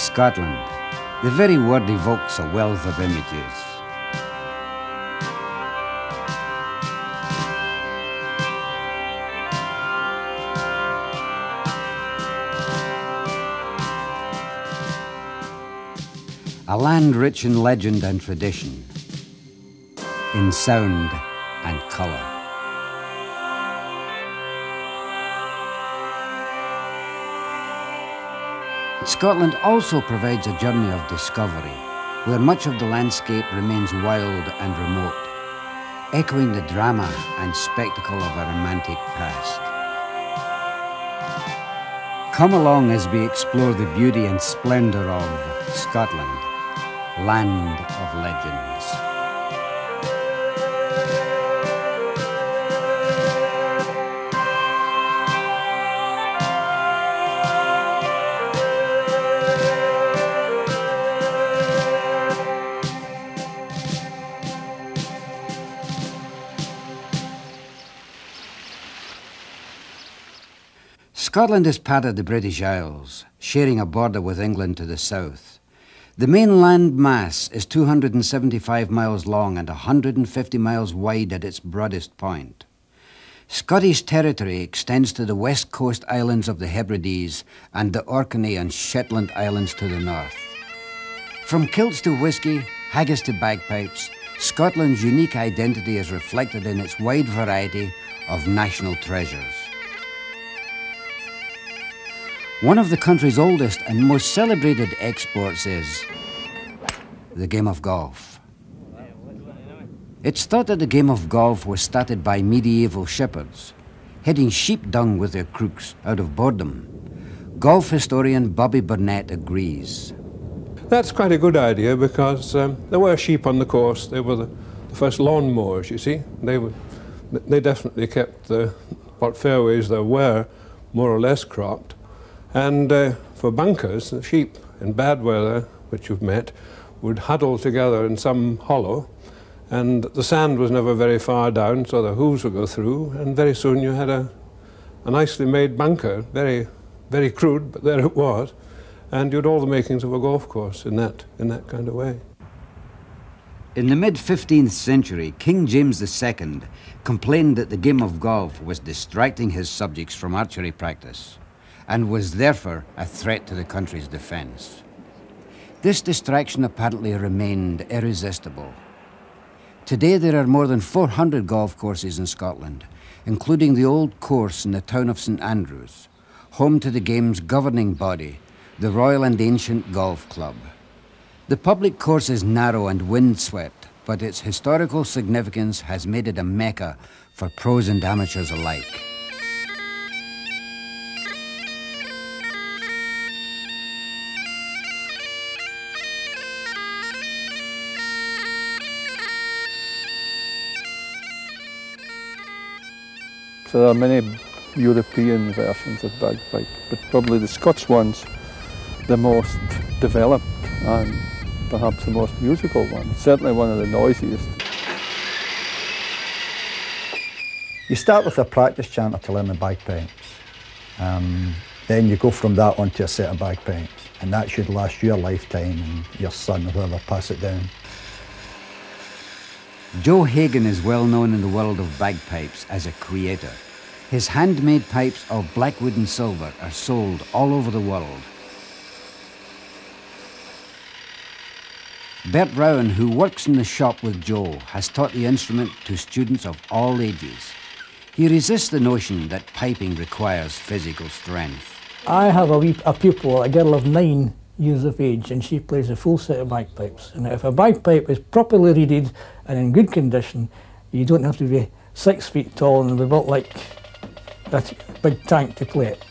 Scotland. The very word evokes a wealth of images. A land rich in legend and tradition, in sound and colour. Scotland also provides a journey of discovery, where much of the landscape remains wild and remote, echoing the drama and spectacle of a romantic past. Come along as we explore the beauty and splendour of Scotland, land of legends. Scotland is part of the British Isles, sharing a border with England to the south. The main land mass is 275 miles long and 150 miles wide at its broadest point. Scottish territory extends to the west coast islands of the Hebrides and the Orkney and Shetland Islands to the north. From kilts to whisky, haggis to bagpipes, Scotland's unique identity is reflected in its wide variety of national treasures. One of the country's oldest and most celebrated exports is the game of golf. It's thought that the game of golf was started by medieval shepherds, heading sheep dung with their crooks out of boredom. Golf historian Bobby Burnett agrees. That's quite a good idea because there were sheep on the course. They were the first lawn mowers, you see. They definitely kept what fairways there were more or less cropped. And for bunkers, the sheep in bad weather, which you've met, would huddle together in some hollow, and the sand was never very far down, so the hooves would go through, and very soon you had a nicely made bunker, very, very crude, but there it was, and you had all the makings of a golf course in that kind of way. In the mid-15th century, King James II complained that the game of golf was distracting his subjects from archery practice, and was therefore a threat to the country's defence. This distraction apparently remained irresistible. Today there are more than 400 golf courses in Scotland, including the old course in the town of St Andrews, home to the game's governing body, the Royal and Ancient Golf Club. The public course is narrow and windswept, but its historical significance has made it a mecca for pros and amateurs alike. So there are many European versions of bagpipe, but probably the Scots one's the most developed and perhaps the most musical one, certainly one of the noisiest. You start with a practice chanter to learn the bagpipes. Then you go from that onto a set of bagpipes, and that should last your lifetime and your son or whoever pass it down. Joe Hagan is well known in the world of bagpipes as a creator. His handmade pipes of black wood and silver are sold all over the world. Bert Rowan, who works in the shop with Joe, has taught the instrument to students of all ages. He resists the notion that piping requires physical strength. I have a pupil, a girl of 9 years of age, and she plays a full set of bagpipes. And if a bagpipe is properly reeded and in good condition, you don't have to be 6 feet tall and be built like that big tank to play it.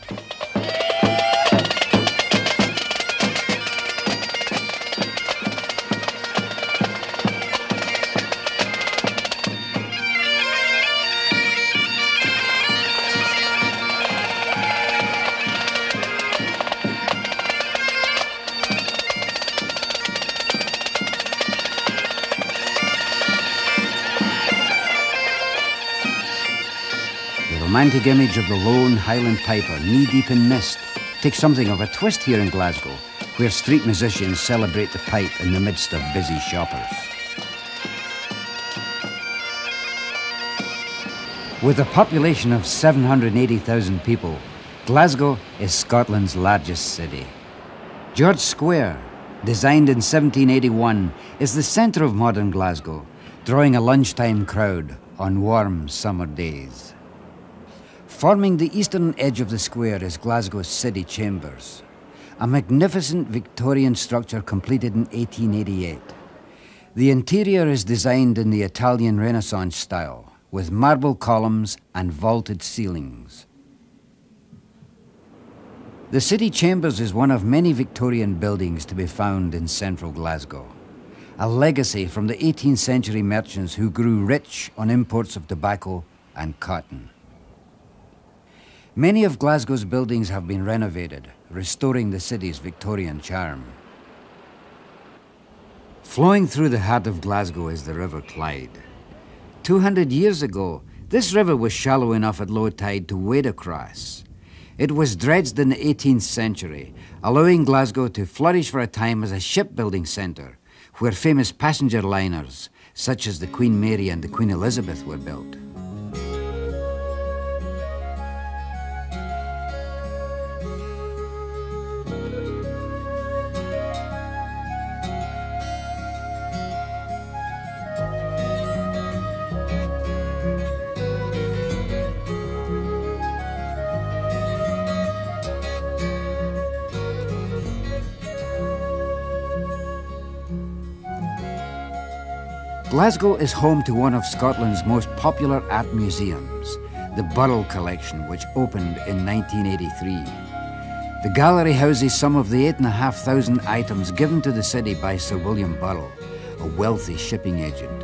The romantic image of the lone Highland piper, knee-deep in mist, takes something of a twist here in Glasgow, where street musicians celebrate the pipe in the midst of busy shoppers. With a population of 780,000 people, Glasgow is Scotland's largest city. George Square, designed in 1781, is the centre of modern Glasgow, drawing a lunchtime crowd on warm summer days. Forming the eastern edge of the square is Glasgow's city chambers, a magnificent Victorian structure completed in 1888. The interior is designed in the Italian Renaissance style, with marble columns and vaulted ceilings. The city chambers is one of many Victorian buildings to be found in central Glasgow, a legacy from the 18th century merchants who grew rich on imports of tobacco and cotton. Many of Glasgow's buildings have been renovated, restoring the city's Victorian charm. Flowing through the heart of Glasgow is the River Clyde. 200 years ago, this river was shallow enough at low tide to wade across. It was dredged in the 18th century, allowing Glasgow to flourish for a time as a shipbuilding centre, where famous passenger liners, such as the Queen Mary and the Queen Elizabeth, were built. Glasgow is home to one of Scotland's most popular art museums, the Burrell Collection, which opened in 1983. The gallery houses some of the 8,500 items given to the city by Sir William Burrell, a wealthy shipping agent.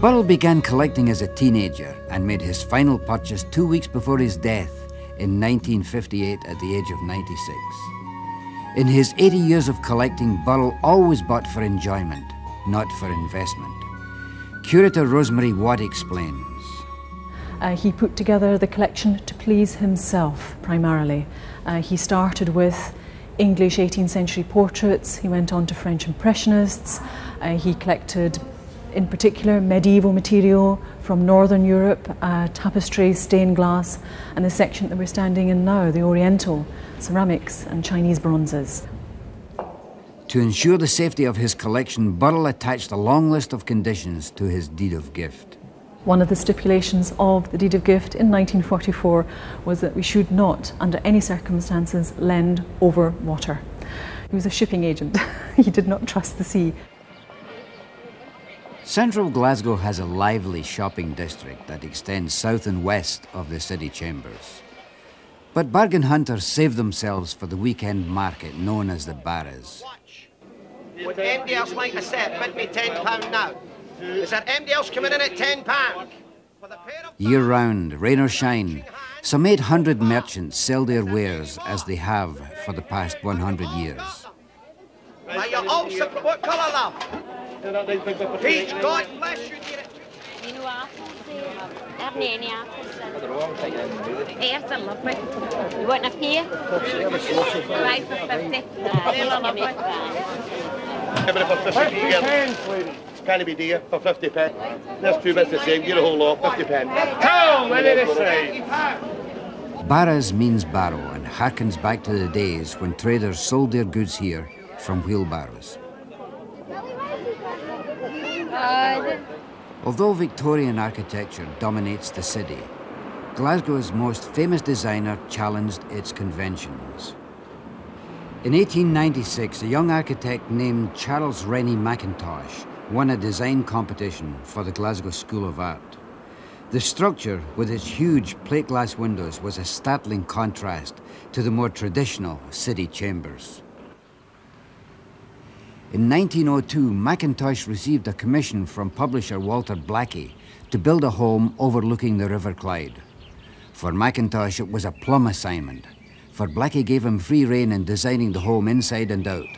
Burrell began collecting as a teenager and made his final purchase 2 weeks before his death in 1958 at the age of 96. In his 80 years of collecting, Burrell always bought for enjoyment, not for investment. Curator Rosemary Watt explains. He put together the collection to please himself, primarily. He started with English 18th century portraits, he went on to French Impressionists, he collected, in particular, medieval material from Northern Europe, tapestry, stained glass, and the section that we're standing in now, the Oriental, ceramics and Chinese bronzes. To ensure the safety of his collection, Burrell attached a long list of conditions to his deed of gift. One of the stipulations of the deed of gift in 1944 was that we should not, under any circumstances, lend over water. He was a shipping agent. He did not trust the sea. Central Glasgow has a lively shopping district that extends south and west of the city chambers. But bargain hunters save themselves for the weekend market known as the Barras. Would anybody else like a set? Bid me £10 now. Is there anybody else coming in at £10? Year-round, rain or shine, some 800 merchants sell their wares as they have for the past 100 years. Are you all simple? What colour, love? Peach, God bless you, dear. You know apples there? Have any apples? Yes, they're lovely. You want a pear? Right for 50. They're lovely. For 50 pence, lady. Can it be dear for 50 pence? There's 2 bits the same. Get a whole lot, 50 pence. Come, what did it say? Barras means barrow and harkens back to the days when traders sold their goods here from wheelbarrows. Although Victorian architecture dominates the city, Glasgow's most famous designer challenged its conventions. In 1896, a young architect named Charles Rennie Mackintosh won a design competition for the Glasgow School of Art. The structure, with its huge plate glass windows, was a startling contrast to the more traditional city chambers. In 1902, Mackintosh received a commission from publisher Walter Blackie to build a home overlooking the River Clyde. For Mackintosh, it was a plum assignment, for Blackie gave him free rein in designing the home inside and out.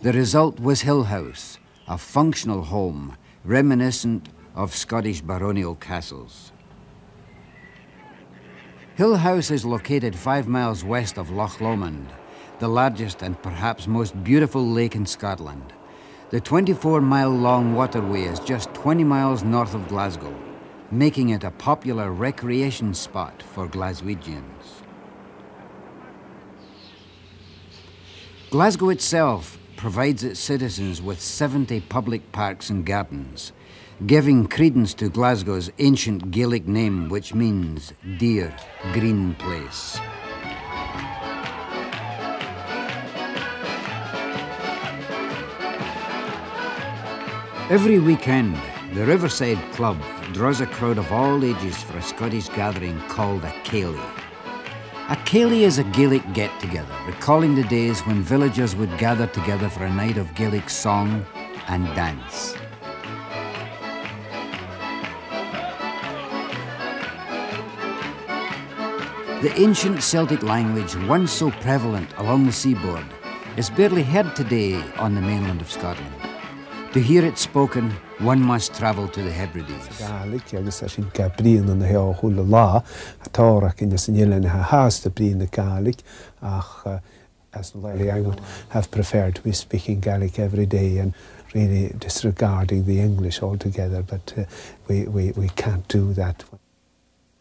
The result was Hill House, a functional home reminiscent of Scottish baronial castles. Hill House is located 5 miles west of Loch Lomond, the largest and perhaps most beautiful lake in Scotland. The 24-mile-long waterway is just 20 miles north of Glasgow, making it a popular recreation spot for Glaswegians. Glasgow itself provides its citizens with 70 public parks and gardens, giving credence to Glasgow's ancient Gaelic name, which means dear green place. Every weekend, the Riverside Club draws a crowd of all ages for a Scottish gathering called a Ceilidh. A Ceilidh is a Gaelic get-together, recalling the days when villagers would gather together for a night of Gaelic song and dance. The ancient Celtic language, once so prevalent along the seaboard, is barely heard today on the mainland of Scotland. To hear it spoken, one must travel to the Hebrides. Gaelic, agus sin Aberdeen and the hell hula la, a Torah in the Sinilin has to be in the Gaelic. As I would have preferred to be speaking Gaelic every day and really disregarding the English altogether, but we can't do that.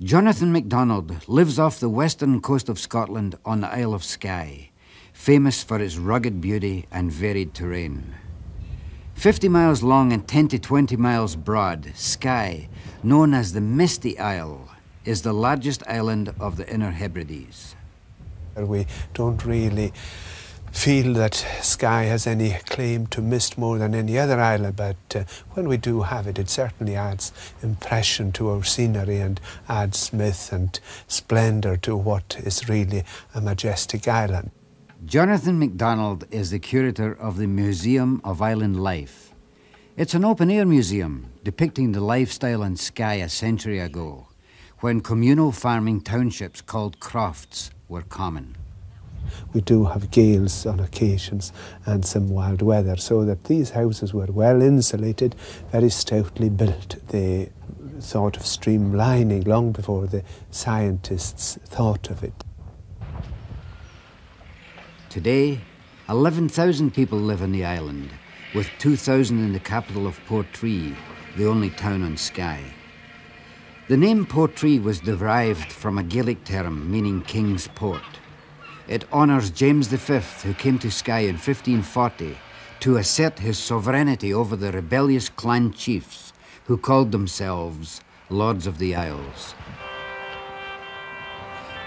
Jonathan MacDonald lives off the western coast of Scotland on the Isle of Skye, famous for its rugged beauty and varied terrain. 50 miles long and 10 to 20 miles broad, Skye, known as the Misty Isle, is the largest island of the Inner Hebrides. We don't really feel that Skye has any claim to mist more than any other island, but when we do have it, it certainly adds impression to our scenery and adds myth and splendour to what is really a majestic island. Jonathan MacDonald is the curator of the Museum of Island Life. It's an open-air museum depicting the lifestyle in Skye a century ago, when communal farming townships called crofts were common. We do have gales on occasions and some wild weather, so that these houses were well insulated, very stoutly built. They thought of streamlining long before the scientists thought of it. Today, 11,000 people live on the island, with 2,000 in the capital of Portree, the only town on Skye. The name Portree was derived from a Gaelic term meaning King's Port. It honours James V, who came to Skye in 1540 to assert his sovereignty over the rebellious clan chiefs who called themselves Lords of the Isles.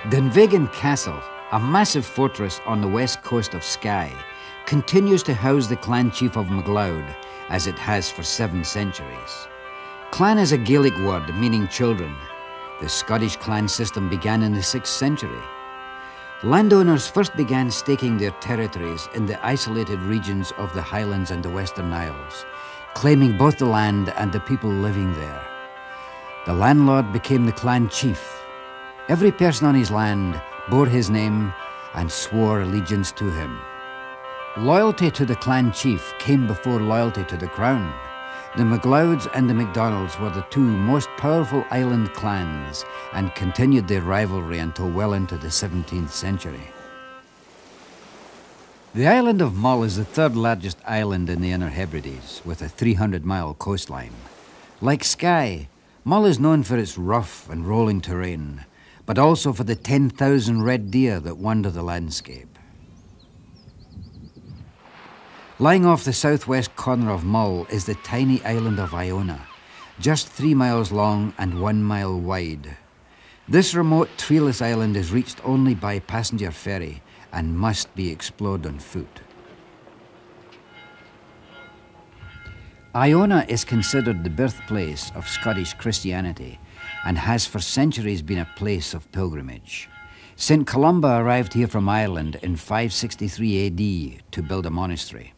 Glenfiddich Castle, a massive fortress on the west coast of Skye, continues to house the clan chief of MacLeod, as it has for 7 centuries. Clan is a Gaelic word meaning children. The Scottish clan system began in the 6th century. Landowners first began staking their territories in the isolated regions of the Highlands and the Western Isles, claiming both the land and the people living there. The landlord became the clan chief. Every person on his land bore his name and swore allegiance to him. Loyalty to the clan chief came before loyalty to the crown. The MacLeods and the MacDonalds were the 2 most powerful island clans and continued their rivalry until well into the 17th century. The island of Mull is the 3rd largest island in the Inner Hebrides, with a 300-mile coastline. Like Skye, Mull is known for its rough and rolling terrain, but also for the 10,000 red deer that wander the landscape. Lying off the southwest corner of Mull is the tiny island of Iona, just 3 miles long and 1 mile wide. This remote treeless island is reached only by passenger ferry and must be explored on foot. Iona is considered the birthplace of Scottish Christianity and has for centuries been a place of pilgrimage. St. Columba arrived here from Ireland in 563 AD to build a monastery.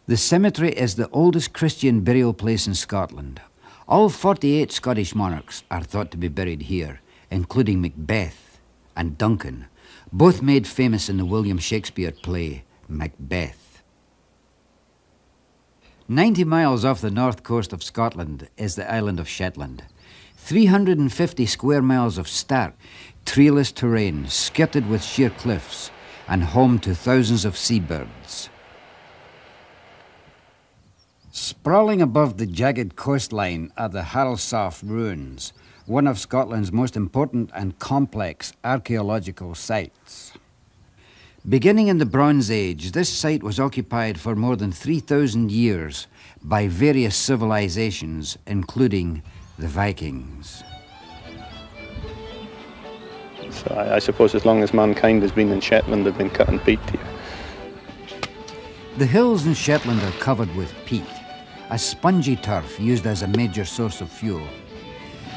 The cemetery is the oldest Christian burial place in Scotland. All 48 Scottish monarchs are thought to be buried here, including Macbeth and Duncan, both made famous in the William Shakespeare play Macbeth. 90 miles off the north coast of Scotland is the island of Shetland. 350 square miles of stark, treeless terrain skirted with sheer cliffs and home to thousands of seabirds. Sprawling above the jagged coastline are the Haraldsarf ruins, one of Scotland's most important and complex archaeological sites. Beginning in the Bronze Age, this site was occupied for more than 3,000 years by various civilizations, including the Vikings. So I suppose as long as mankind has been in Shetland, they've been cutting peat here. The hills in Shetland are covered with peat, a spongy turf used as a major source of fuel.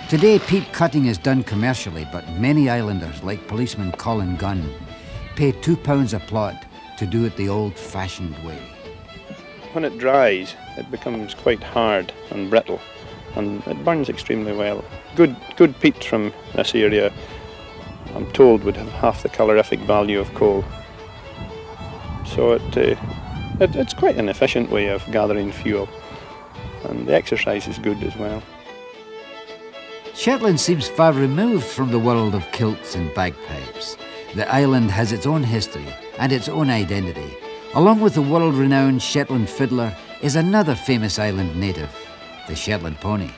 Today, peat cutting is done commercially, but many islanders, like policeman Colin Gunn, pay £2 a plot to do it the old-fashioned way. When it dries, it becomes quite hard and brittle, and it burns extremely well. Good peat from this area, I'm told, would have half the calorific value of coal. So it's quite an efficient way of gathering fuel, and the exercise is good as well. Shetland seems far removed from the world of kilts and bagpipes. The island has its own history and its own identity. Along with the world-renowned Shetland fiddler is another famous island native, the Shetland pony.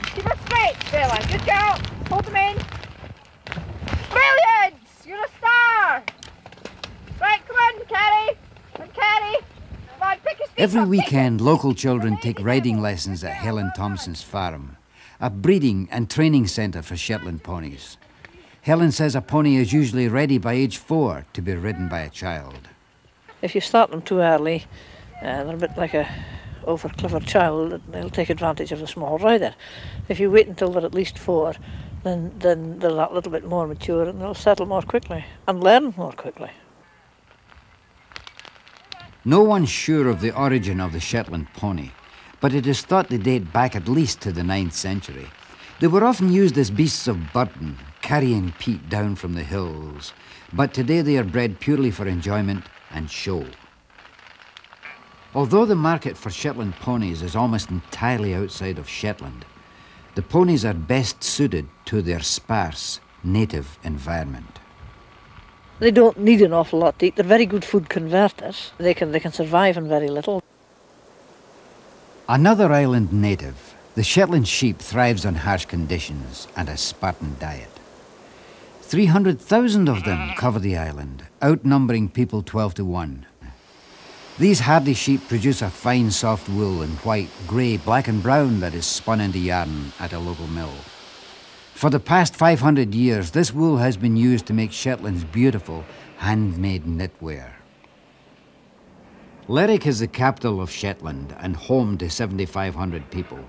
Keep it straight, fella. Good girl. Hold them in. Brilliant! You're a star! Right, come on, Carrie. And Carrie. Come on, pick a stick Every up, weekend, local children take riding lessons at Helen Thompson's farm, a breeding and training centre for Shetland ponies. Helen says a pony is usually ready by age 4 to be ridden by a child. If you start them too early, they're a bit like a over-clever child. They'll take advantage of a small rider. If you wait until they're at least 4, then they're that little bit more mature and they'll settle more quickly and learn more quickly. No one's sure of the origin of the Shetland pony, but it is thought they date back at least to the 9th century. They were often used as beasts of burden, carrying peat down from the hills, but today they are bred purely for enjoyment and show. Although the market for Shetland ponies is almost entirely outside of Shetland, the ponies are best suited to their sparse, native environment. They don't need an awful lot to eat. They're very good food converters. They can survive on very little. Another island native, the Shetland sheep thrives on harsh conditions and a Spartan diet. 300,000 of them cover the island, outnumbering people 12 to 1. These hardy sheep produce a fine soft wool in white, grey, black and brown that is spun into yarn at a local mill. For the past 500 years, this wool has been used to make Shetland's beautiful handmade knitwear. Lerwick is the capital of Shetland and home to 7,500 people,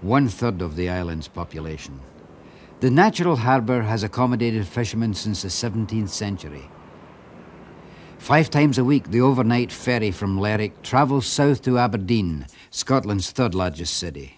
1/3 of the island's population. The natural harbour has accommodated fishermen since the 17th century. 5 times a week, the overnight ferry from Lerwick travels south to Aberdeen, Scotland's 3rd largest city.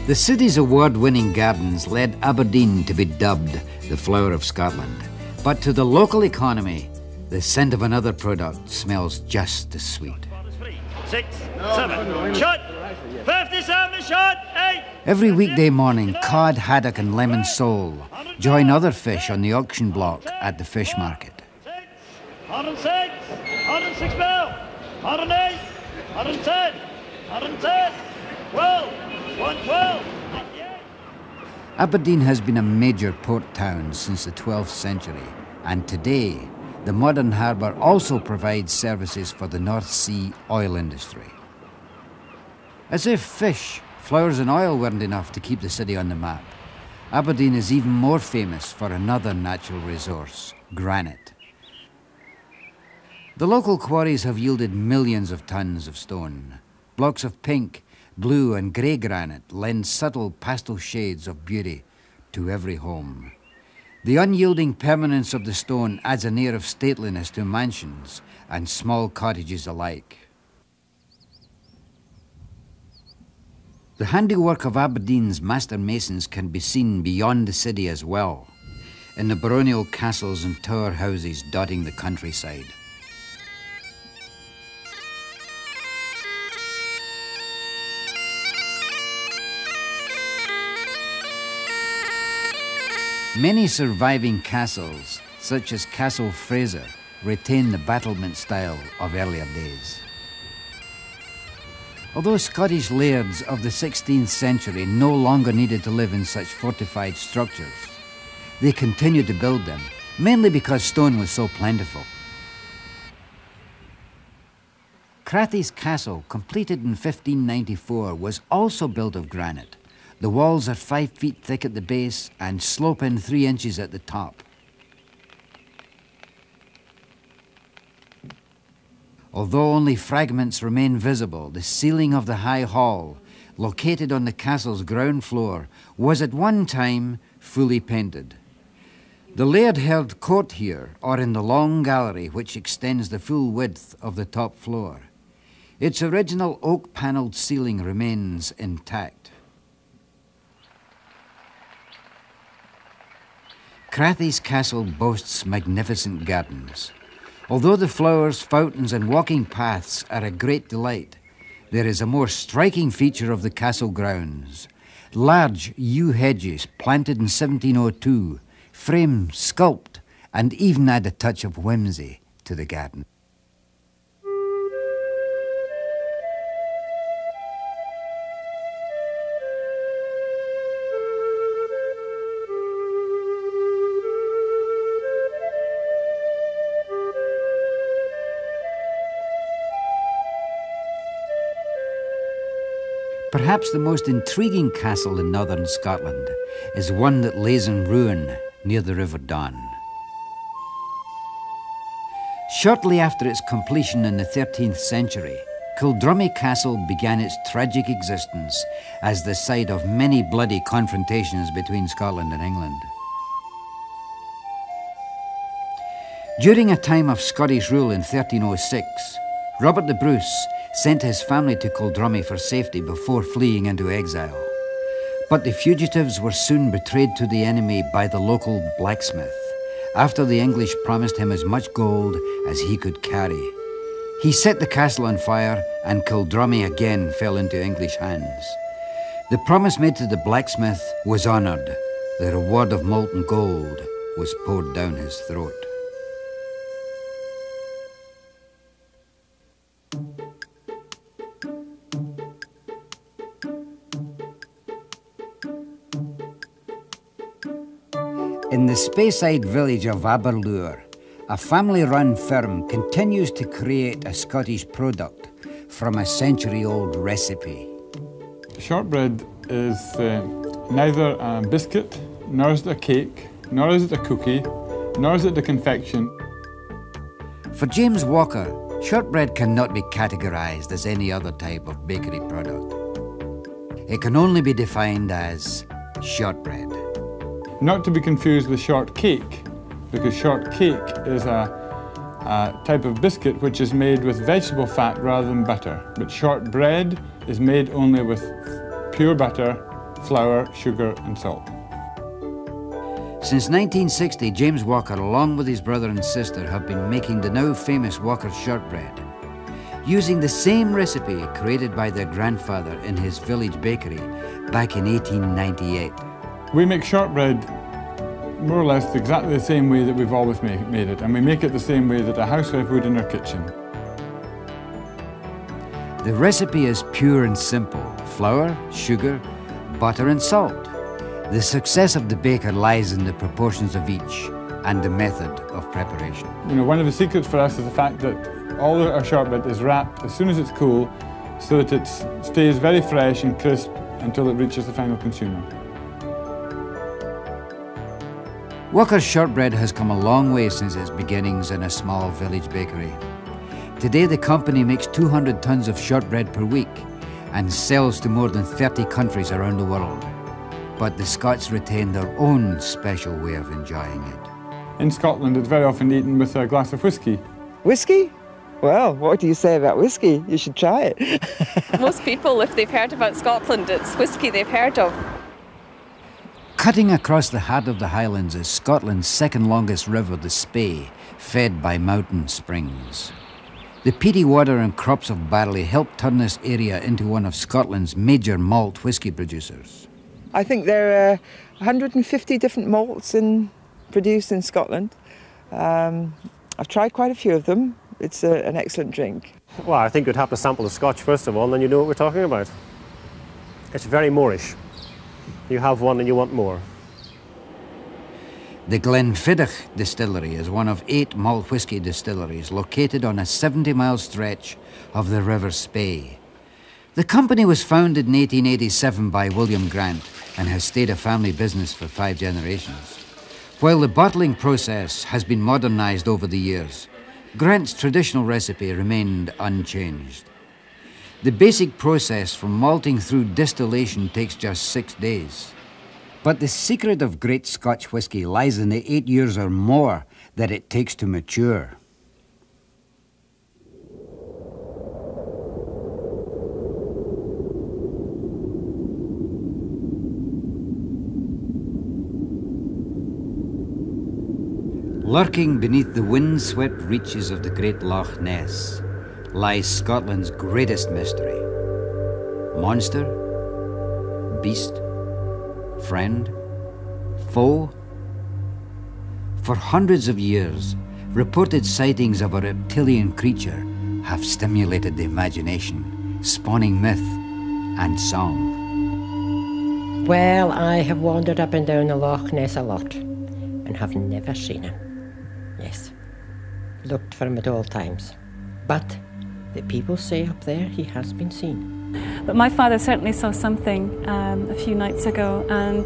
The city's award-winning gardens led Aberdeen to be dubbed the flower of Scotland. But to the local economy, the scent of another product smells just as sweet. 6, 7, shot! 57, shot! 8! Every weekday morning, cod, haddock and lemon sole join other fish on the auction block at the fish market. 106, 106 bell, 108, 110, 110, 12, 112. Aberdeen has been a major port town since the 12th century, and today the modern harbour also provides services for the North Sea oil industry. As if fish, flowers and oil weren't enough to keep the city on the map, Aberdeen is even more famous for another natural resource, granite. The local quarries have yielded millions of tons of stone. Blocks of pink, blue and grey granite lend subtle pastel shades of beauty to every home. The unyielding permanence of the stone adds an air of stateliness to mansions and small cottages alike. The handiwork of Aberdeen's master masons can be seen beyond the city as well, in the baronial castles and tower houses dotting the countryside. Many surviving castles, such as Castle Fraser, retain the battlement style of earlier days. Although Scottish lairds of the 16th century no longer needed to live in such fortified structures, they continued to build them, mainly because stone was so plentiful. Crathy's Castle, completed in 1594, was also built of granite. The walls are 5 feet thick at the base and slope in 3 inches at the top. Although only fragments remain visible, the ceiling of the High Hall, located on the castle's ground floor, was at one time fully painted. The laird held court here, or in the long gallery which extends the full width of the top floor. Its original oak-panelled ceiling remains intact. Crathy's Castle boasts magnificent gardens. Although the flowers, fountains and walking paths are a great delight, there is a more striking feature of the castle grounds. Large yew hedges planted in 1702 frame, sculpt and even add a touch of whimsy to the garden. Perhaps the most intriguing castle in northern Scotland is one that lays in ruin near the River Don. Shortly after its completion in the 13th century, Kildrummy Castle began its tragic existence as the site of many bloody confrontations between Scotland and England. During a time of Scottish rule in 1306, Robert the Bruce sent his family to Kildrummy for safety before fleeing into exile. But the fugitives were soon betrayed to the enemy by the local blacksmith, after the English promised him as much gold as he could carry. He set the castle on fire, and Kildrummy again fell into English hands. The promise made to the blacksmith was honoured. The reward of molten gold was poured down his throat. In the Speyside village of Aberlour, a family-run firm continues to create a Scottish product from a century-old recipe. Shortbread is neither a biscuit, nor is it a cake, nor is it a cookie, nor is it a confection. For James Walker, shortbread cannot be categorised as any other type of bakery product. It can only be defined as shortbread. Not to be confused with short cake, because short cake is a type of biscuit which is made with vegetable fat rather than butter. But shortbread is made only with pure butter, flour, sugar and salt. Since 1960, James Walker, along with his brother and sister, have been making the now famous Walker's shortbread, using the same recipe created by their grandfather in his village bakery back in 1898. We make shortbread more or less exactly the same way that we've always made it, and we make it the same way that a housewife would in her kitchen. The recipe is pure and simple: flour, sugar, butter and salt. The success of the baker lies in the proportions of each and the method of preparation. You know, one of the secrets for us is the fact that all our shortbread is wrapped as soon as it's cool so that it stays very fresh and crisp until it reaches the final consumer. Walker's shortbread has come a long way since its beginnings in a small village bakery. Today the company makes 200 tons of shortbread per week and sells to more than 30 countries around the world. but the Scots retain their own special way of enjoying it. In Scotland, it's very often eaten with a glass of whiskey. Whiskey? Well, what do you say about whiskey? You should try it. Most people, if they've heard about Scotland, it's whiskey they've heard of. Cutting across the heart of the Highlands is Scotland's second longest river, the Spey, fed by mountain springs. The peaty water and crops of barley helped turn this area into one of Scotland's major malt whisky producers. I think there are 150 different malts produced in Scotland. I've tried quite a few of them. It's an excellent drink. Well, I think you'd have to sample the Scotch first of all, and then you know what we're talking about. It's very Moorish. You have one and you want more. The Glenfiddich Distillery is one of 8 malt whisky distilleries located on a 70-mile stretch of the River Spey. The company was founded in 1887 by William Grant and has stayed a family business for 5 generations. While the bottling process has been modernised over the years, Grant's traditional recipe remained unchanged. The basic process from malting through distillation takes just 6 days. But the secret of great Scotch whisky lies in the 8 years or more that it takes to mature. Lurking beneath the wind-swept reaches of the great Loch Ness lies Scotland's greatest mystery. Monster? Beast? Friend? Foe? For hundreds of years, reported sightings of a reptilian creature have stimulated the imagination, spawning myth and song. Well, I have wandered up and down the Loch Ness a lot and have never seen him. Yes, looked for him at all times. But the people say up there he has been seen. But my father certainly saw something a few nights ago, and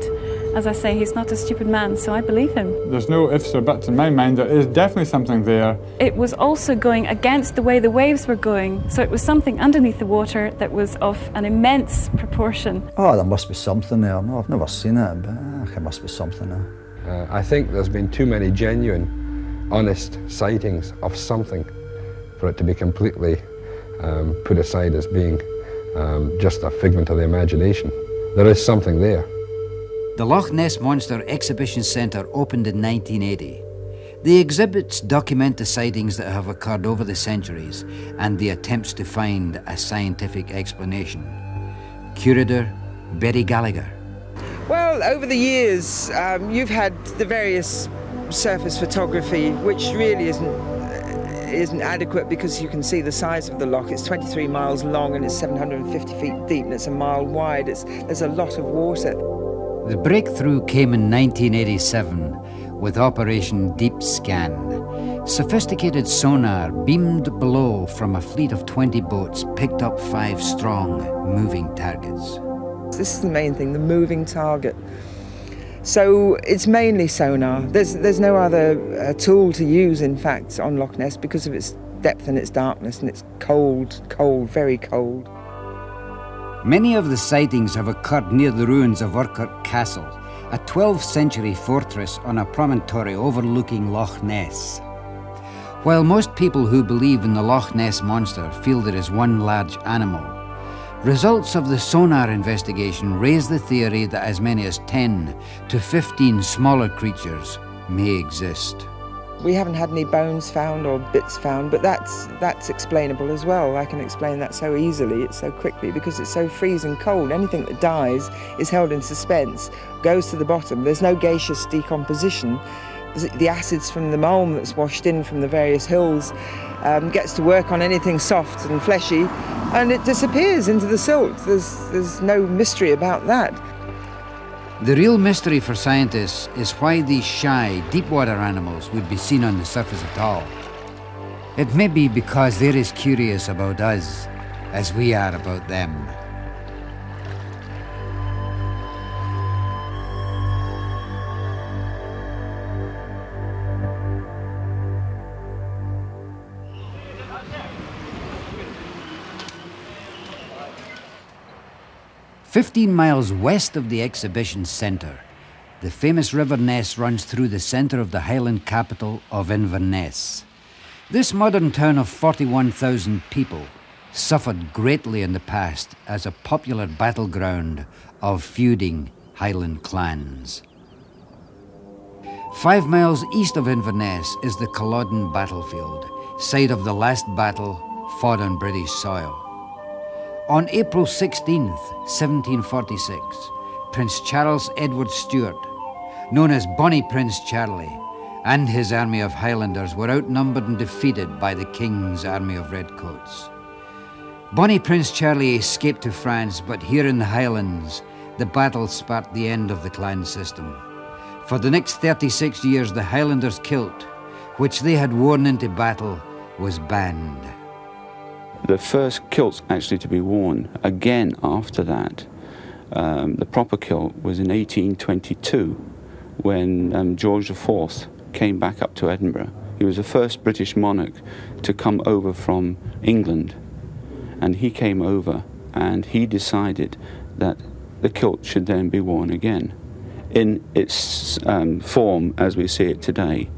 as I say, he's not a stupid man, so I believe him. There's no ifs or buts in my mind. There is definitely something there. It was also going against the way the waves were going, so it was something underneath the water that was of an immense proportion. Oh, there must be something there. No, I've never seen it, but there must be something there. I think there's been too many genuine, honest sightings of something for it to be completely put aside as being just a figment of the imagination. There is something there. The Loch Ness Monster Exhibition Centre opened in 1980. The exhibits document the sightings that have occurred over the centuries and the attempts to find a scientific explanation. Curator Betty Gallagher. Well, over the years, you've had the various surface photography, which really isn't adequate because you can see the size of the loch. It's 23 miles long and it's 750 feet deep and it's a mile wide. There's a lot of water. The breakthrough came in 1987 with Operation Deep Scan. Sophisticated sonar beamed below from a fleet of 20 boats picked up 5 strong moving targets. This is the main thing, the moving target. So it's mainly sonar. There's no other tool to use, in fact, on Loch Ness because of its depth and its darkness, and it's cold, very cold. Many of the sightings have occurred near the ruins of Urquhart Castle, a 12th century fortress on a promontory overlooking Loch Ness. While most people who believe in the Loch Ness Monster feel there is one large animal, results of the sonar investigation raise the theory that as many as 10 to 15 smaller creatures may exist. We haven't had any bones found or bits found, but that's explainable as well. I can explain that so easily, so quickly, because it's so freezing cold. Anything that dies is held in suspense, goes to the bottom. There's no gaseous decomposition. The acids from the malm that's washed in from the various hills gets to work on anything soft and fleshy, and it disappears into the silt. There's no mystery about that. The real mystery for scientists is why these shy, deep-water animals would be seen on the surface at all. It may be because they're as curious about us as we are about them. 15 miles west of the exhibition centre, the famous River Ness runs through the centre of the Highland capital of Inverness. This modern town of 41,000 people suffered greatly in the past as a popular battleground of feuding Highland clans. 5 miles east of Inverness is the Culloden battlefield, site of the last battle fought on British soil. On April 16th, 1746, Prince Charles Edward Stuart, known as Bonnie Prince Charlie, and his army of Highlanders were outnumbered and defeated by the King's army of Redcoats. Bonnie Prince Charlie escaped to France, but here in the Highlands, the battle sparked the end of the clan system. For the next 36 years, the Highlanders' kilt, which they had worn into battle, was banned. The first kilts actually to be worn again after that, the proper kilt, was in 1822 when George IV came back up to Edinburgh. He was the first British monarch to come over from England, and he came over and he decided that the kilt should then be worn again in its form as we see it today.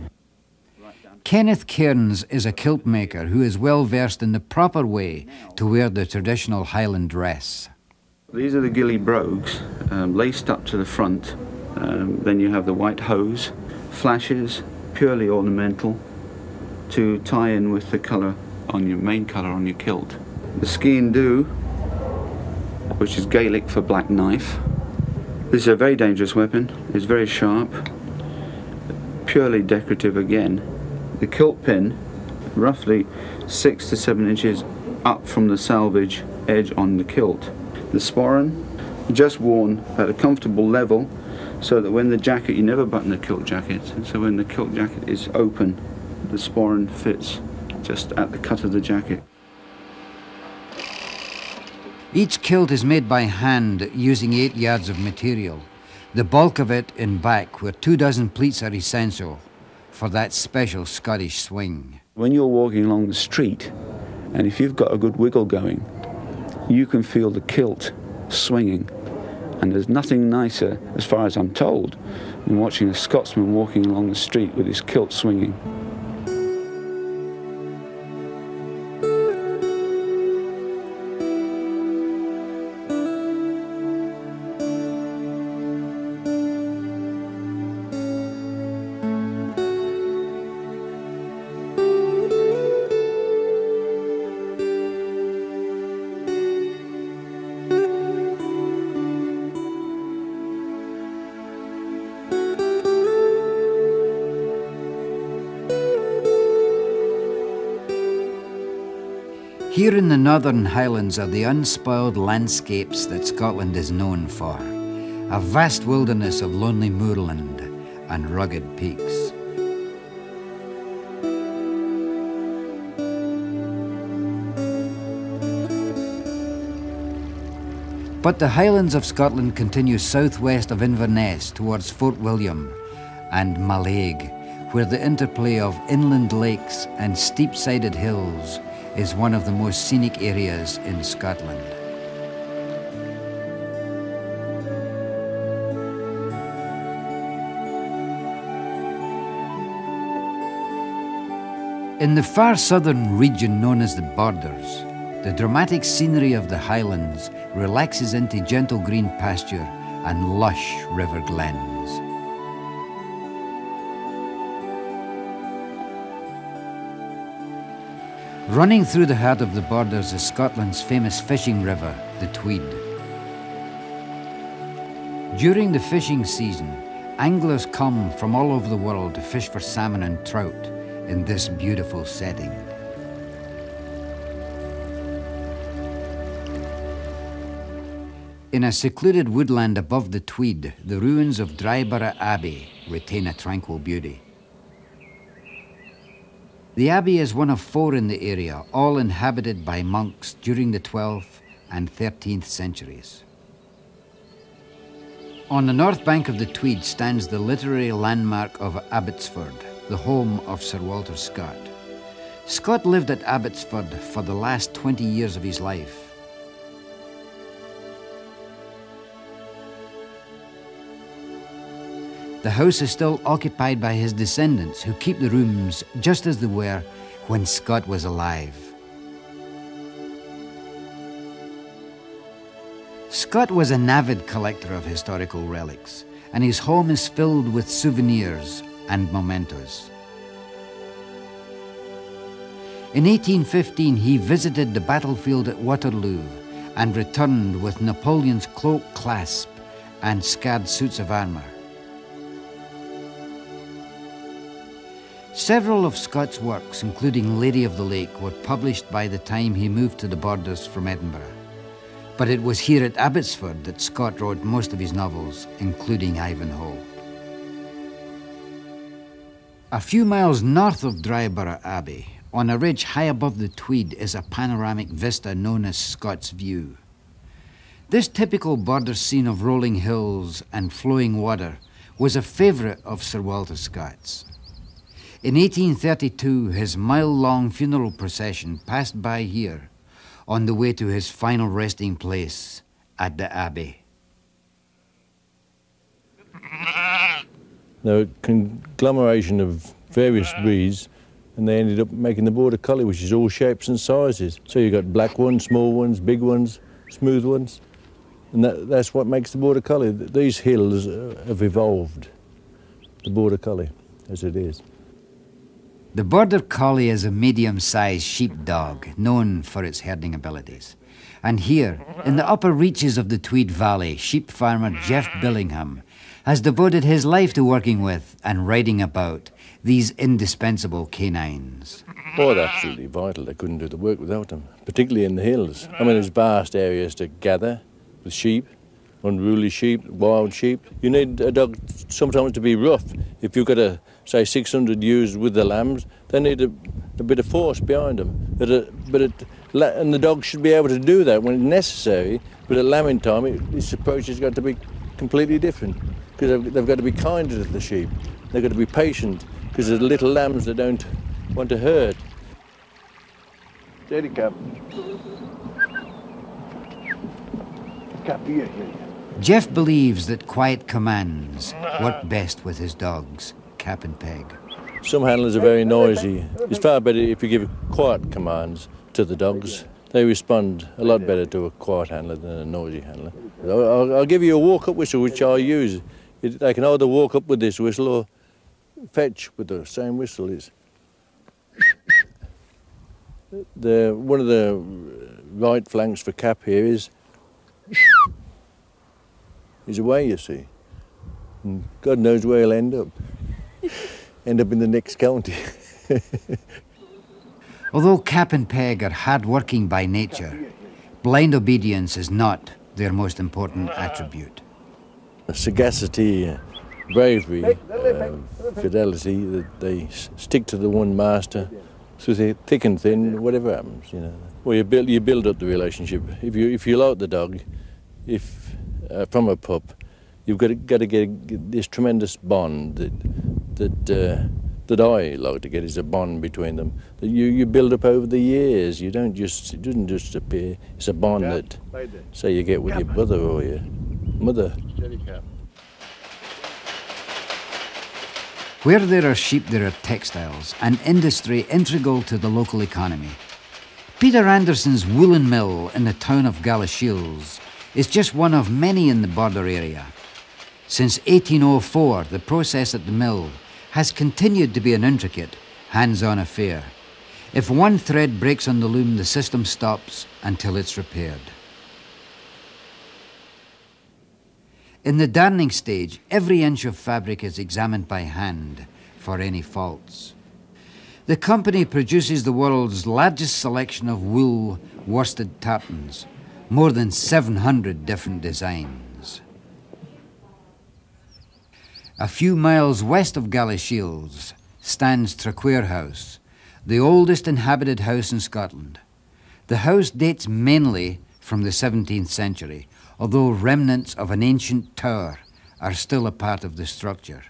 Kenneth Cairns is a kilt maker who is well versed in the proper way to wear the traditional Highland dress. These are the ghillie brogues, laced up to the front. Then you have the white hose, flashes, purely ornamental, to tie in with the colour on your main colour on your kilt. The skene dhu, which is Gaelic for black knife. This is a very dangerous weapon. It's very sharp, purely decorative again. The kilt pin, roughly 6 to 7 inches up from the salvage edge on the kilt. The sporran, just worn at a comfortable level, so that when the jacket, you never button the kilt jacket, so when the kilt jacket is open, the sporran fits just at the cut of the jacket. Each kilt is made by hand using 8 yards of material, the bulk of it in back, where 24 pleats are essential for that special Scottish swing. When you're walking along the street, and if you've got a good wiggle going, you can feel the kilt swinging. And there's nothing nicer, as far as I'm told, than watching a Scotsman walking along the street with his kilt swinging. Here in the Northern Highlands are the unspoiled landscapes that Scotland is known for, a vast wilderness of lonely moorland and rugged peaks. But the Highlands of Scotland continue southwest of Inverness towards Fort William and Mallaig, where the interplay of inland lakes and steep-sided hills is one of the most scenic areas in Scotland. In the far southern region known as the Borders, the dramatic scenery of the Highlands relaxes into gentle green pasture and lush river glens. Running through the heart of the Borders is Scotland's famous fishing river, the Tweed. During the fishing season, anglers come from all over the world to fish for salmon and trout in this beautiful setting. In a secluded woodland above the Tweed, the ruins of Dryburgh Abbey retain a tranquil beauty. The abbey is one of 4 in the area, all inhabited by monks during the 12th and 13th centuries. On the north bank of the Tweed stands the literary landmark of Abbotsford, the home of Sir Walter Scott. Scott lived at Abbotsford for the last 20 years of his life. the house is still occupied by his descendants, who keep the rooms just as they were when Scott was alive. Scott was an avid collector of historical relics, and his home is filled with souvenirs and mementos. In 1815, he visited the battlefield at Waterloo and returned with Napoleon's cloak clasp and scarred suits of armour. Several of Scott's works, including Lady of the Lake, were published by the time he moved to the Borders from Edinburgh. But it was here at Abbotsford that Scott wrote most of his novels, including Ivanhoe. A few miles north of Dryburgh Abbey, on a ridge high above the Tweed, is a panoramic vista known as Scott's View. This typical border scene of rolling hills and flowing water was a favourite of Sir Walter Scott's. In 1832, his mile-long funeral procession passed by here on the way to his final resting place at the Abbey. They're a conglomeration of various breeds, and they ended up making the Border Collie, which is all shapes and sizes. So you've got black ones, small ones, big ones, smooth ones, and that's what makes the Border Collie. These hills have evolved the Border Collie as it is. The Border Collie is a medium-sized sheepdog known for its herding abilities. And here, in the upper reaches of the Tweed Valley, sheep farmer Jeff Billingham has devoted his life to working with and writing about these indispensable canines. Oh, they're absolutely vital. They couldn't do the work without them, particularly in the hills. I mean, there's vast areas to gather with sheep, unruly sheep, wild sheep. You need a dog sometimes to be rough. If you've got say 600 ewes with the lambs, they need a bit of force behind them. And the dog should be able to do that when it's necessary, but at lambing time, this approach has got to be completely different, because they've got to be kinder to the sheep. They've got to be patient, because there's little lambs that don't want to hurt. Steady, Cap. Cap, here. Jeff believes that quiet commands work best with his dogs, Cap and Peg. Some handlers are very noisy. It's far better if you give quiet commands to the dogs. They respond a lot better to a quiet handler than a noisy handler. I'll give you a walk-up whistle, which I use. They can either walk up with this whistle or fetch with the same whistle. One of the right flanks for Cap here is away, you see. And God knows where he'll end up. End up in the next county. Although Cap and Peg are hard-working by nature, blind obedience is not their most important attribute. Sagacity, bravery, fidelity, they stick to the one master through thick and thin, whatever happens, you know. Well, you build up the relationship. If you like the dog, from a pup, you've got to get this tremendous bond that I like to get, is a bond between them that you build up over the years. It doesn't just appear. It's a bond that, say, you get with your brother or your mother. Where there are sheep, there are textiles, an industry integral to the local economy. Peter Anderson's woolen mill in the town of Galashiels is just one of many in the border area. Since 1804, the process at the mill has continued to be an intricate, hands-on affair. If one thread breaks on the loom, the system stops until it's repaired. In the darning stage, every inch of fabric is examined by hand for any faults. The company produces the world's largest selection of wool worsted tartans, more than 700 different designs. A few miles west of Galashiels stands Traquair House, the oldest inhabited house in Scotland. The house dates mainly from the 17th century, although remnants of an ancient tower are still a part of the structure.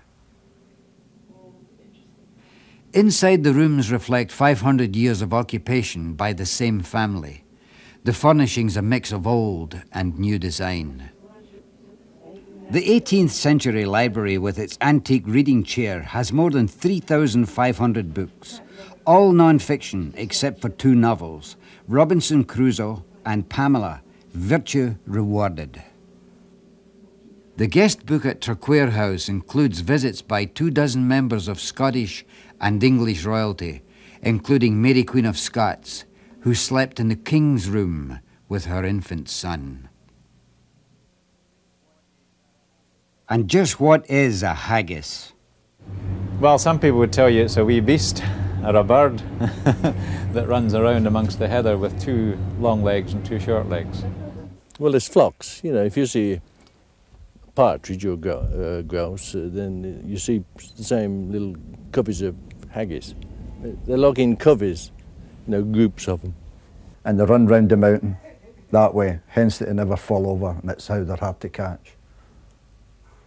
Inside the rooms reflect 500 years of occupation by the same family. The furnishings a mix of old and new design. The 18th century library with its antique reading chair has more than 3,500 books, all non-fiction except for 2 novels, Robinson Crusoe and Pamela, Virtue Rewarded. The guest book at Traquair House includes visits by 24 members of Scottish and English royalty, including Mary Queen of Scots, who slept in the King's room with her infant son. And just what is a haggis? Well, some people would tell you it's a wee beast, or a bird, that runs around amongst the heather with 2 long legs and 2 short legs. Well, it's flocks. You know, if you see a partridge or grouse, then you see the same little coveys of haggis. They're like in coveys, you know, groups of them. And they run round the mountain that way, hence they never fall over, and that's how they're hard to catch.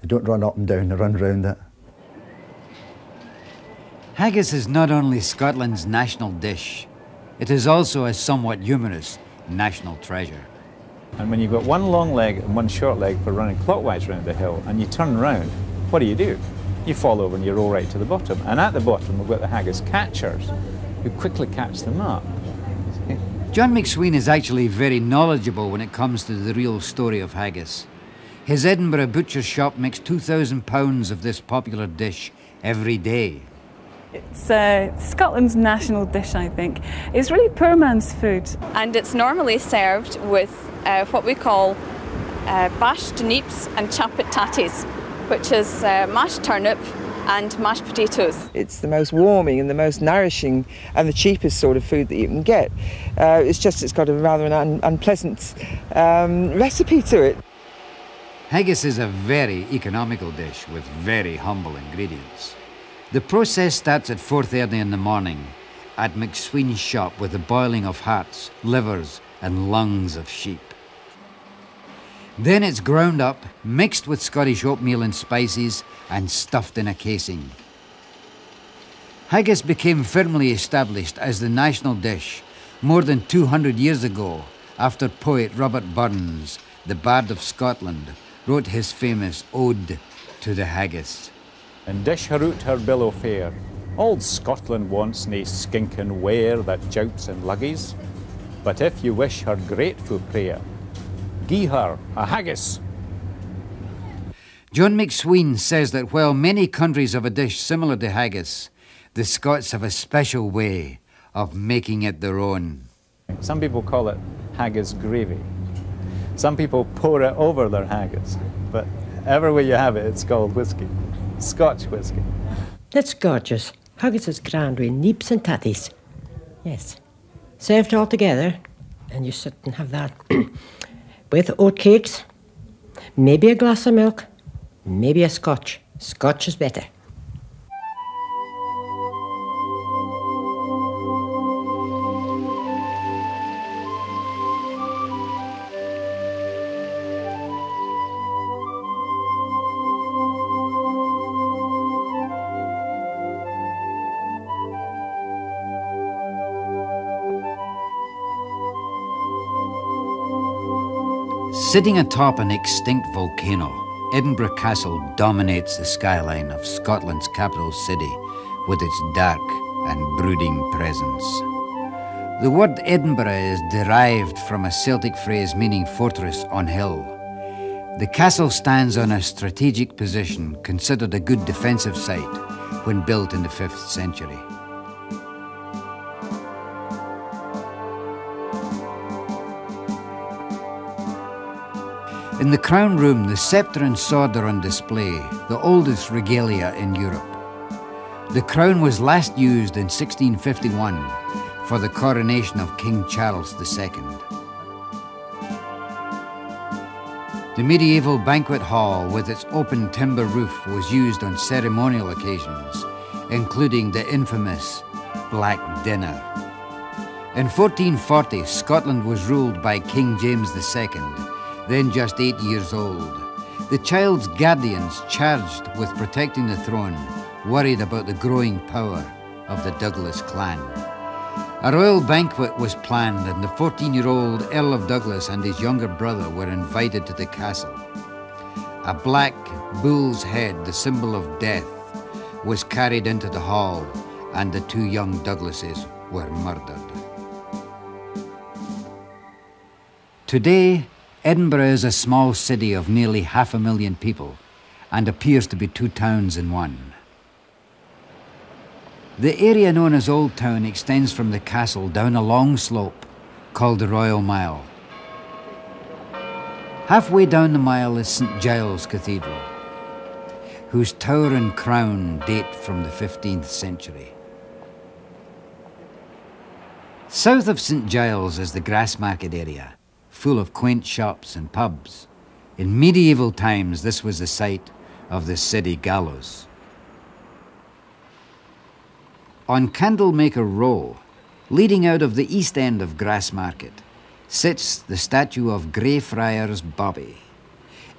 They don't run up and down, they run round it. Haggis is not only Scotland's national dish, it is also a somewhat humorous national treasure. And when you've got 1 long leg and 1 short leg for running clockwise round the hill, and you turn round, what do? You fall over and you roll right to the bottom. And at the bottom we've got the haggis catchers, who quickly catch them up. John McSween is actually very knowledgeable when it comes to the real story of haggis. His Edinburgh butcher's shop makes 2,000 pounds of this popular dish every day. It's Scotland's national dish, I think. It's really poor man's food. And it's normally served with what we call bashed neeps and chappit tatties, which is mashed turnip and mashed potatoes. It's the most warming and the most nourishing and the cheapest sort of food that you can get. It's got a rather unpleasant recipe to it. Haggis is a very economical dish with very humble ingredients. The process starts at 4:30 in the morning at McSween's shop with the boiling of hearts, livers and lungs of sheep. Then it's ground up, mixed with Scottish oatmeal and spices and stuffed in a casing. Haggis became firmly established as the national dish more than 200 years ago after poet Robert Burns, the Bard of Scotland, wrote his famous Ode to the Haggis. And dish her out her billow fair. Old Scotland wants nae skinking ware that jouts in luggies. But if you wish her grateful prayer, gie her a haggis. John McSween says that while many countries have a dish similar to haggis, the Scots have a special way of making it their own. Some people call it haggis gravy. Some people pour it over their haggis, but everywhere you have it, it's called whiskey, Scotch whiskey. That's gorgeous. Haggis is grand with neeps and tatties. Yes. Served all together, and you sit and have that with oat cakes, maybe a glass of milk, maybe a Scotch. Scotch is better. Sitting atop an extinct volcano, Edinburgh Castle dominates the skyline of Scotland's capital city with its dark and brooding presence. The word Edinburgh is derived from a Celtic phrase meaning fortress on hill. The castle stands on a strategic position considered a good defensive site when built in the 5th century. In the Crown Room, the sceptre and sword are on display, the oldest regalia in Europe. The crown was last used in 1651 for the coronation of King Charles II. The medieval banquet hall with its open timber roof was used on ceremonial occasions, including the infamous Black Dinner. In 1440, Scotland was ruled by King James II, then just 8 years old. The child's guardians, charged with protecting the throne, worried about the growing power of the Douglas clan. A royal banquet was planned, and the 14-year-old Earl of Douglas and his younger brother were invited to the castle. A black bull's head, the symbol of death, was carried into the hall, and the two young Douglases were murdered. Today, Edinburgh is a small city of nearly 500,000 people and appears to be two towns in one. The area known as Old Town extends from the castle down a long slope called the Royal Mile. Halfway down the mile is St Giles Cathedral, whose tower and crown date from the 15th century. South of St Giles is the Grassmarket area, full of quaint shops and pubs. In medieval times, this was the site of the city gallows. On Candlemaker Row, leading out of the east end of Grassmarket, sits the statue of Greyfriars Bobby,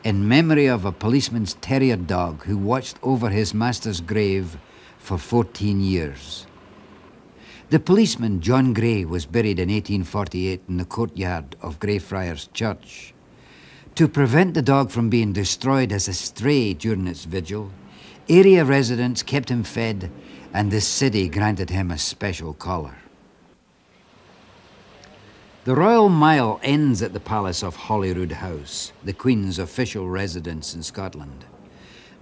in memory of a policeman's terrier dog who watched over his master's grave for 14 years. The policeman, John Gray, was buried in 1848 in the courtyard of Greyfriars Church. To prevent the dog from being destroyed as a stray during its vigil, area residents kept him fed, and the city granted him a special collar. The Royal Mile ends at the palace of Holyrood House, the Queen's official residence in Scotland.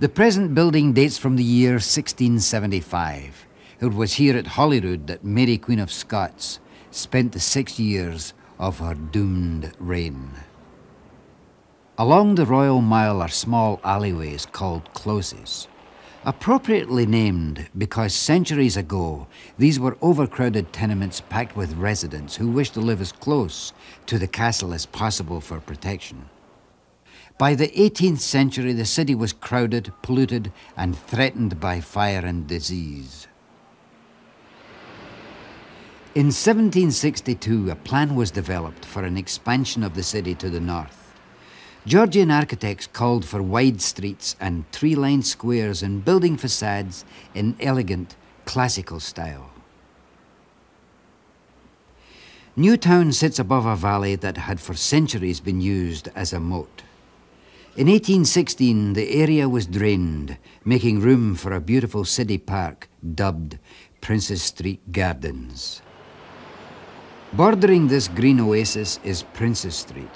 The present building dates from the year 1675. It was here at Holyrood that Mary, Queen of Scots, spent the 6 years of her doomed reign. Along the Royal Mile are small alleyways called closes, appropriately named because centuries ago these were overcrowded tenements packed with residents who wished to live as close to the castle as possible for protection. By the 18th century, the city was crowded, polluted, and threatened by fire and disease. In 1762, a plan was developed for an expansion of the city to the north. Georgian architects called for wide streets and tree-lined squares and building facades in elegant, classical style. Newtown sits above a valley that had for centuries been used as a moat. In 1816, the area was drained, making room for a beautiful city park dubbed Princess Street Gardens. Bordering this green oasis is Princess Street,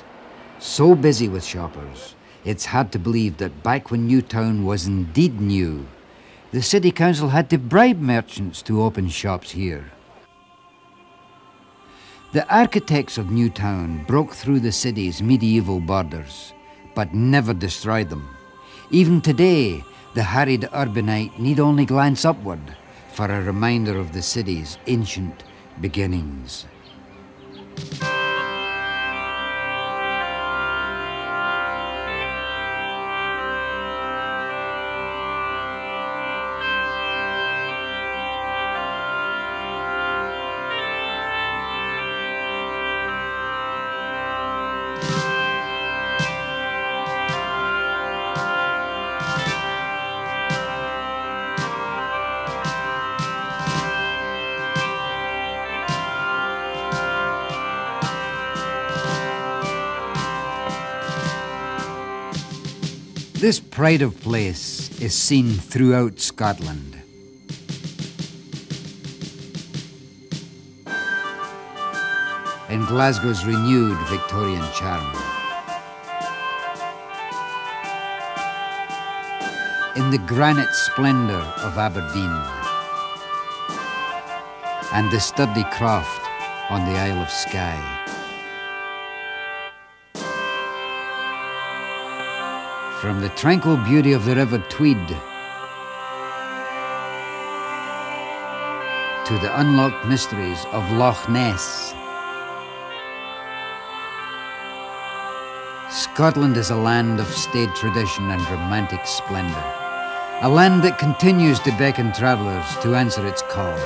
so busy with shoppers, it's hard to believe that back when Newtown was indeed new, the City Council had to bribe merchants to open shops here. The architects of Newtown broke through the city's medieval borders, but never destroyed them. Even today, the harried urbanite need only glance upward for a reminder of the city's ancient beginnings. This pride of place is seen throughout Scotland. In Glasgow's renewed Victorian charm. In the granite splendor of Aberdeen. And the sturdy craft on the Isle of Skye. From the tranquil beauty of the River Tweed to the unlocked mysteries of Loch Ness, Scotland is a land of staid tradition and romantic splendor, a land that continues to beckon travellers to answer its call.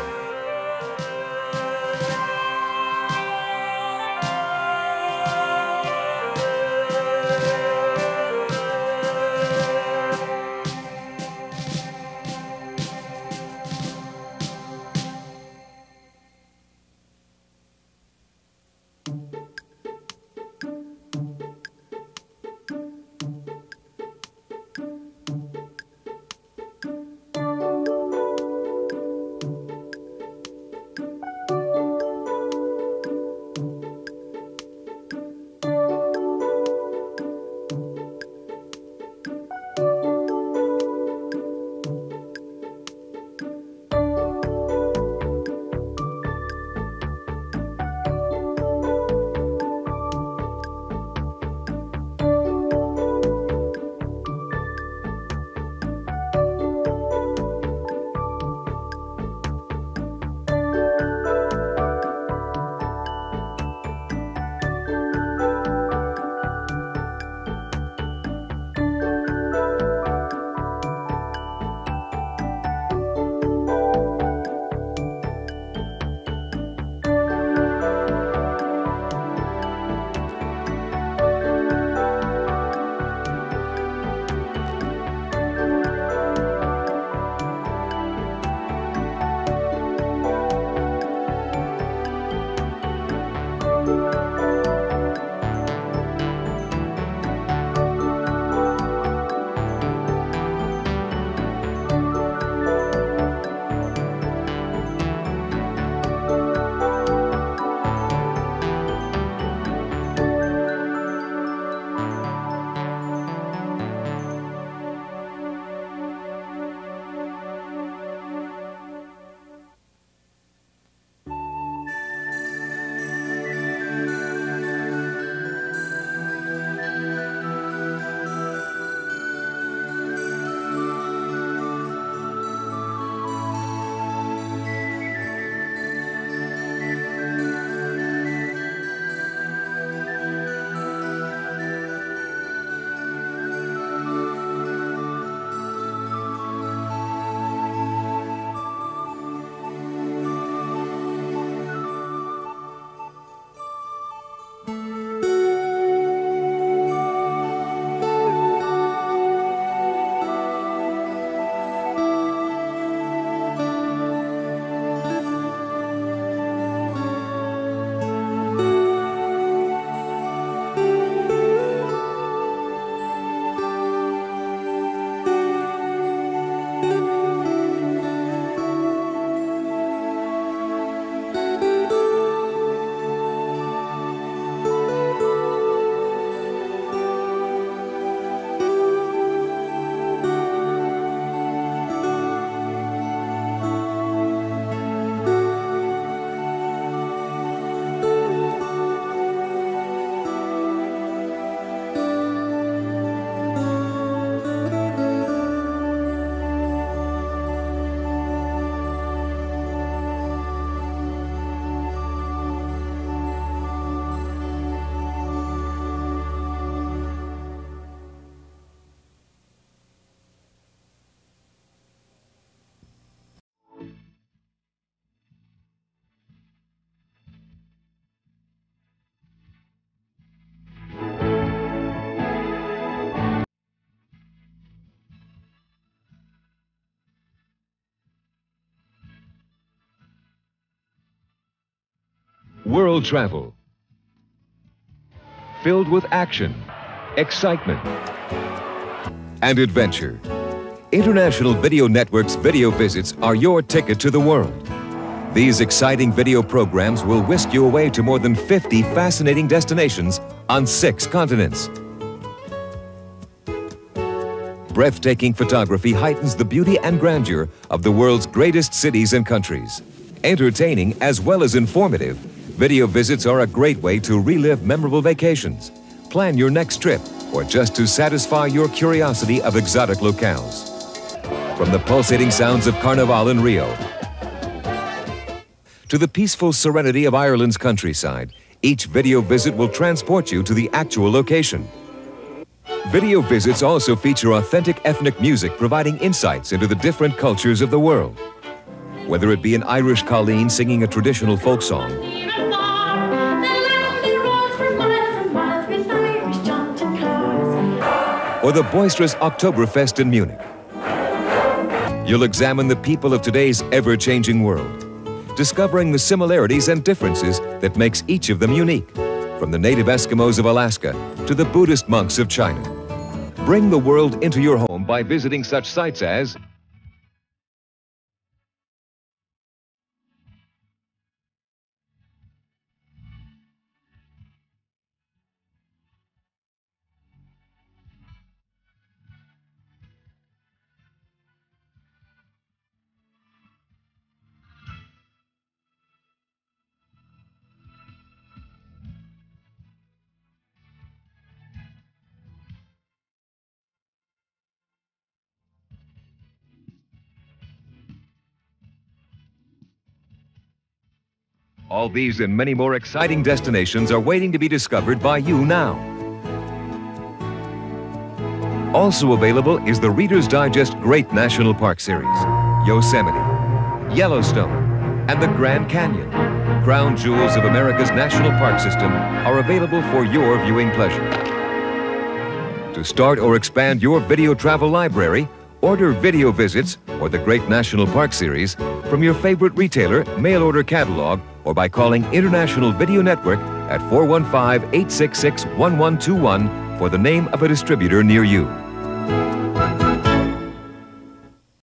World travel, filled with action, excitement, and adventure. International Video Network's video visits are your ticket to the world. These exciting video programs will whisk you away to more than 50 fascinating destinations on 6 continents. Breathtaking photography heightens the beauty and grandeur of the world's greatest cities and countries. Entertaining as well as informative, video visits are a great way to relive memorable vacations, plan your next trip, or just to satisfy your curiosity of exotic locales. From the pulsating sounds of Carnival in Rio to the peaceful serenity of Ireland's countryside, each video visit will transport you to the actual location. Video visits also feature authentic ethnic music providing insights into the different cultures of the world. Whether it be an Irish colleen singing a traditional folk song, or the boisterous Oktoberfest in Munich. You'll examine the people of today's ever-changing world, discovering the similarities and differences that makes each of them unique, from the native Eskimos of Alaska to the Buddhist monks of China. Bring the world into your home by visiting such sites as all these and many more exciting destinations are waiting to be discovered by you now. Also available is the Reader's Digest Great National Park Series, Yosemite, Yellowstone, and the Grand Canyon. Crown jewels of America's national park system are available for your viewing pleasure. To start or expand your video travel library, order Video Visits or the Great National Park Series from your favorite retailer, mail order catalog, or by calling International Video Network at 415-866-1121 for the name of a distributor near you.